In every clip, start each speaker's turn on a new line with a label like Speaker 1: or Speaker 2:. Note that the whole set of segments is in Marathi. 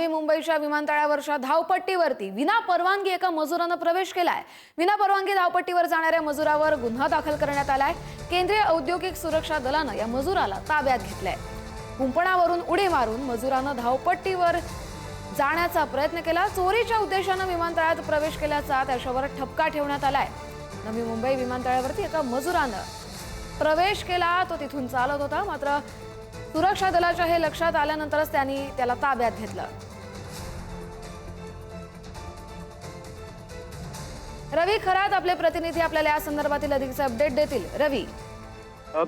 Speaker 1: नवी मुंबईच्या विमानतळावरच्या धावपट्टीवरती विना परवानगी एका मजुरानं प्रवेश केलाय। विना परवानगी धावपट्टीवर जाणाऱ्या मजुरावर गुन्हा दाखल करण्यात आलाय। केंद्रीय औद्योगिक सुरक्षा दलानं या मजुराला ताब्यात घेतलंय। कुंपणावरून उडी मारून मजुरानं धावपट्टीवर जाण्याचा प्रयत्न केला। चोरीच्या उद्देशानं विमानतळात प्रवेश केल्याचा त्याच्यावर ठपका ठेवण्यात आलाय। नवी मुंबई विमानतळावरती एका मजुरानं प्रवेश केला। तो तिथून चालत होता, मात्र सुरक्षा दलाच्या हे लक्षात आल्यानंतरच त्यांनी त्याला ताब्यात घेतलं। रवी खरात आपले प्रतिनिधी आपल्याला या संदर्भातील अधिकचे अपडेट देतील। रवी,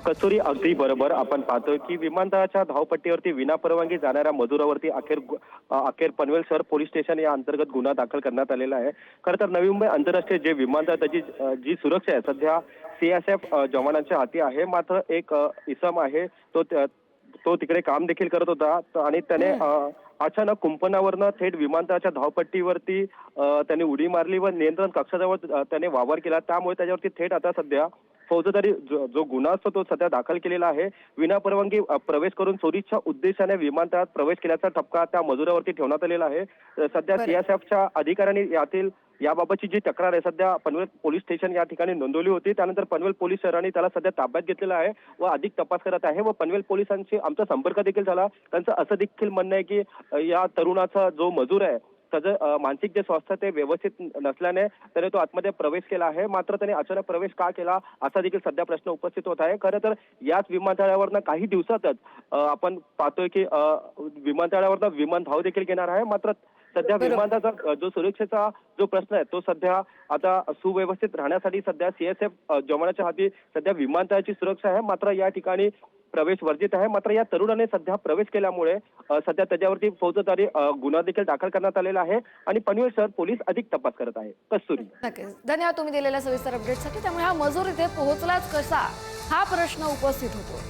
Speaker 2: कस्तुरी, अगदी बरोबर आपण पाहतोय की विमानतळाच्या धावपट्टीवरती विनापरवानगी जाणाऱ्या मजुरावरती अखेर पनवेल शहर पोलीस स्टेशन या अंतर्गत गुन्हा दाखल करण्यात आलेला आहे। खरं तर नवी मुंबई आंतरराष्ट्रीय जे विमानतळ त्याची जी सुरक्षा आहे सध्या CSF जवानांच्या हाती आहे। मात्र एक इसम आहे तो तिकडे काम देखील करत होता आणि त्याने अचानक कुंपणावरनं थेट विमानतळाच्या धावपट्टीवरती त्याने उडी मारली व नियंत्रण कक्षाजवळ त्याने वावर केला। त्यामुळे त्याच्यावरती थेट आता सध्या फौजदारी जो गुन्हा असतो तो सध्या दाखल केलेला आहे। विनापरवानगी प्रवेश करून चोरीच्या उद्देशाने विमानतळात प्रवेश केल्याचा ठपका त्या मजुरावरती ठेवण्यात आलेला आहे। सध्या CSFच्या अधिकाऱ्यांनी याबाबतची जी तक्रार आहे सध्या पनवेल पोलीस स्टेशन या ठिकाणी नोंदवली होती। त्यानंतर पनवेल पोलीस शहराने त्याला सध्या ताब्यात घेतलेला आहे व अधिक तपास करत आहे व पनवेल पोलिसांशी आमचा संपर्क देखील झाला। त्यांचं असं देखील म्हणणं आहे की या तरुणाचा जो मजूर आहे त्याचं मानसिक जे स्वास्थ्य ते व्यवस्थित नसल्याने त्याने तो आतमध्ये प्रवेश केला आहे। मात्र त्याने अचानक प्रवेश का केला असा देखील सध्या प्रश्न उपस्थित होत आहे। खरं तर याच विमानतळावरनं काही दिवसातच आपण पाहतोय की विमानतळावरनं विमान धाव देखील घेणार आहे। मात्र सध्या विमानाचा जो सुरक्षेचा जो प्रश्न आहे तो सध्या आता सुव्यवस्थित राहण्यासाठी सध्या CSF जवानाच्या हाती सध्या विमानतळाची सुरक्षा आहे। मात्र या ठिकाणी प्रवेश वर्जित आहे। मात्र या तरुणाने सध्या प्रवेश केल्यामुळे सध्या त्याच्यावरती फौजदारी गुन्हा देखील दाखल करण्यात आलेला आहे आणि पनवेल शहर पोलीस अधिक तपास करत आहे। कस्तुरी,
Speaker 1: नक्कीच धन्यवाद तुम्ही दिलेल्या सविस्तर अपडेटसाठी। त्यामुळे हा मजूर इथे पोहोचलाच कसा हा प्रश्न उपस्थित होतो।